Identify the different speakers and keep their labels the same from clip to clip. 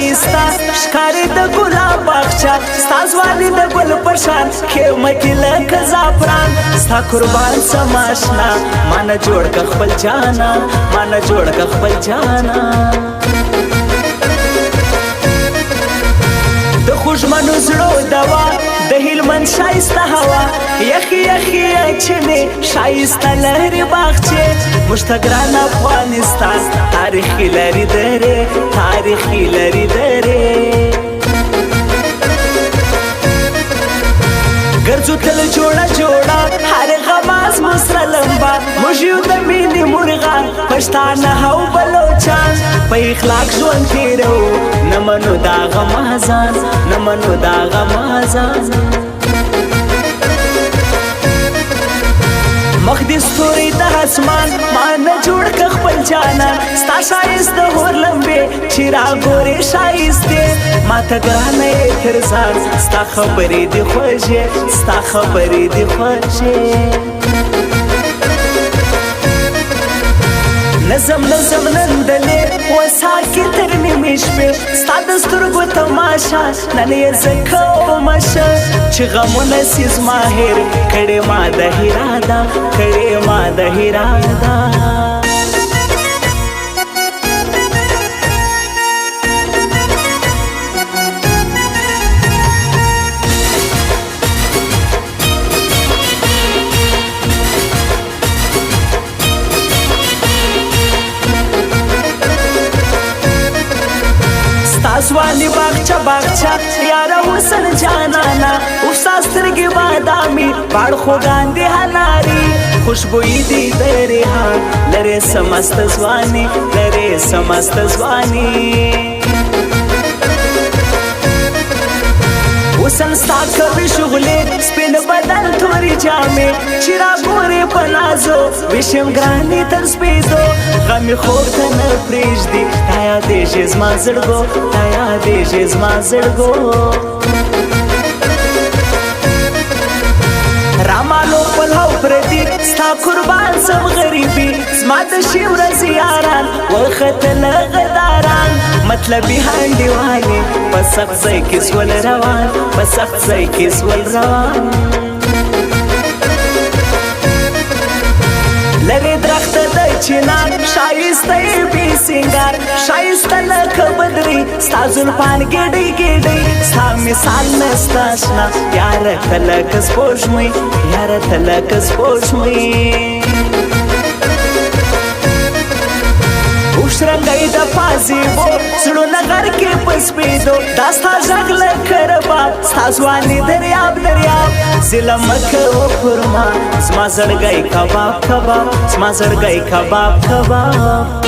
Speaker 1: شایسته ښکاري د ګلاب باغچه ستا ځواني د ګل په شان قیمتي لکه زعفران ستا قربان سم اشنا ما نه جوړ که خپل جانان ما نه جوړ که خپل جانان د خوږمنو زړو دوا د هلمند شایسته هوا یخي یخي چینې شایسته لهرې باغچې موږ ته ګران افغانستان تاریخي لري درې تاریخي لري درې ګرځو تل جوړه جوړه هر غماز مو سره لمبه موږ یو د مینې مرغان پښتانه او بلوچان په اخلاق ژوند تېروو نه منو دا غمازان نه منو دا غمازان مخ دې ستوري د اسمان ما نه جوړ که خپل جانان ستا ښایست د هور لمبې چې راګورې ښایستې ما ته ګرانه یې تر ځان ستا خبرې دې خوږې ستا خبرې دې خوږې نظم نظم نندلې وساکي تر نیمې شپې ستا د سترګو تماشا نن یې زه کومه شه چې غمونه سي زما هېر کړې ما د هراده کړې ما د هراده ځواني باغچه باغچه یاره حسن جانانا اوستا سترګې بادامي باړ خوږان دي هناري خوشبويي دي د ریحان لرې سمست ځواني لرې سمست ځواني حسن ستا کوي شغلې سپین بدن تورې جامې چې راګورې په نازو ویشم ګرانې تر سپېدو غمې خوب ته نه پرېږدي تا یادېږي زما زړګو تا یادېږي زما زړګو رامالو پل هو پردي ستا قربان سم غریبي زما د شي ورځې یاران وختله غداران مطلبي هنډیوانې په سخت ځای کې سول روان په سخت ځای کې سول روان لرې درخته د چنار ښایسته یې بې سینګار ښایسته لکه بدري ستا زلفان ګېډۍ ګېډۍ ستا مثال نسته اشنا یاره ته لکه سپوږمۍ یاره ته لکه سپوږمۍ اوښرنګی د پازیبو زړونه غر کې په سپېدو دا ستا غږ لکه رباب ستا ځواني دریاب دریاب ظلم مه کوه پر ما زما زړګی کباب کباب زما زړګی کباب کباب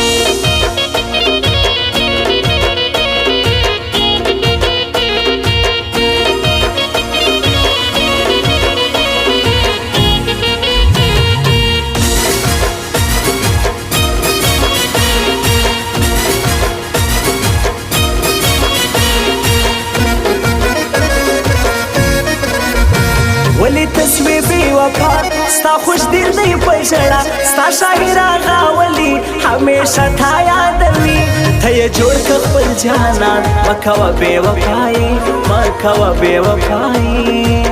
Speaker 1: ولی تسوی بی وفا ستا خوش دل دی پشڑا ستا شاہر آغا ولی ہمیشہ تھا یادوی تھا یہ جوڑ که خپل جانان مکوا بے وفائی مکوا بے وفائی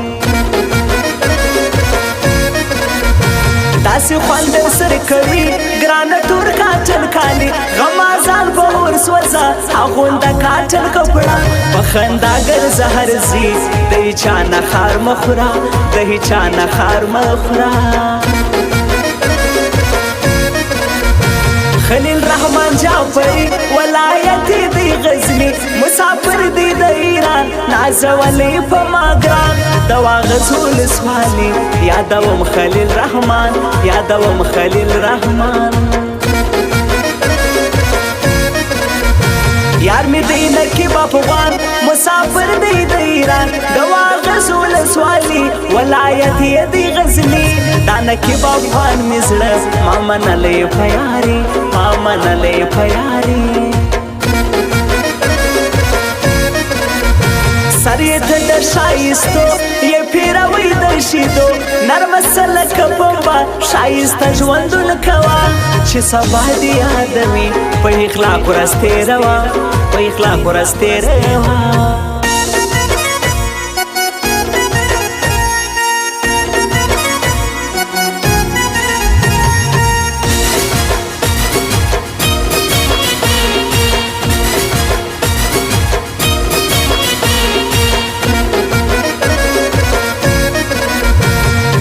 Speaker 1: داسی خوان در سر کوي ګرانه تور کاچن کالی غمازان په اور سوځه اغونده کاچن کپړه په خندا ګرځه هر زی د هیچا نه خار مخوره د هیچا نه خار مخوره خلیل رحمان جعفری ولایت دی غزنی مسافر دی د ایران نازولی په ماګران دوا غزول سوالی یادوم خلیل رحمان یادوم خلیل رحمان یار می دی نرکب افغان مسافر دی د ایران دوا غزول سوالی ولایت دی غزنی دا نرکب افغان می زړه ما منلی پیاری ما منلی پیاری سر یې ته د ښایستو یې پیروي د شیدو نرمه سلکه پمبه ښایسته ژوندون کوه چې سبا دې یادوي په اخلاقو ورځ تېروه په اخلاقو ورځ تېروه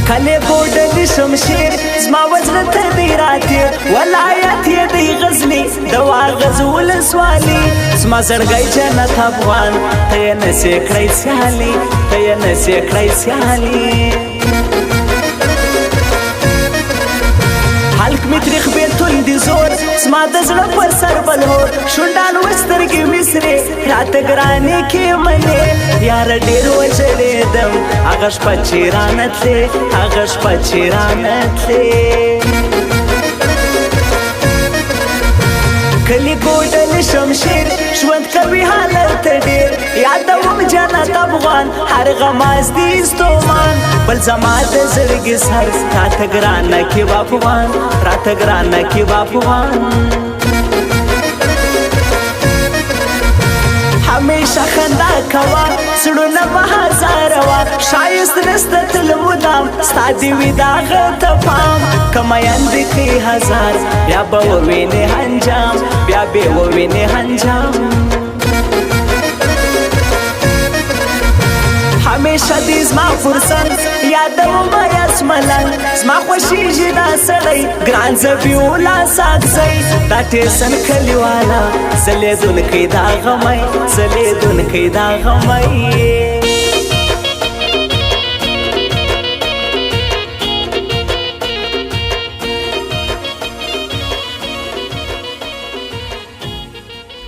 Speaker 1: کله بوډل شمشیر زما وزن ته دی راتیر ولایت یې دی غزني د واغز ولسوالي زما زړګی جنت افغان ته یې نسې کړی سیالي ته یې نسې کړی سیالي حلق می تریخ بیتون دی زور زما د زړه پر سر بلهور شونډان وسترګې مې سرې راته ګرانې کې منې یاره ډېر وژړېدم هغه شپه چې رانه تلې هغه شپه چې رانه تلې کلی ګوډل شمشیر ژوند کوي حالت ډېر یادوم جنت افغان هر غماز دي ستومان بل زما د زړګي سر راته ګرانه کې افغان راته ګرانه کې افغان همیشه خندا کوه زړونه به هزاره وه ښایست نسته تل مدام ستا دې وي د هغه ته پام که میندې کړي هزار بیا به ووینې انجام بیا به ووینې انجام همیشه دې زما فرصت یادوم یاس ملنګ زما خوښېږي دا سړی ګران زبیولا ساکزی دا ټیسن کلیوالا زلیدونکی دا غمی زلیدونکی دا غمی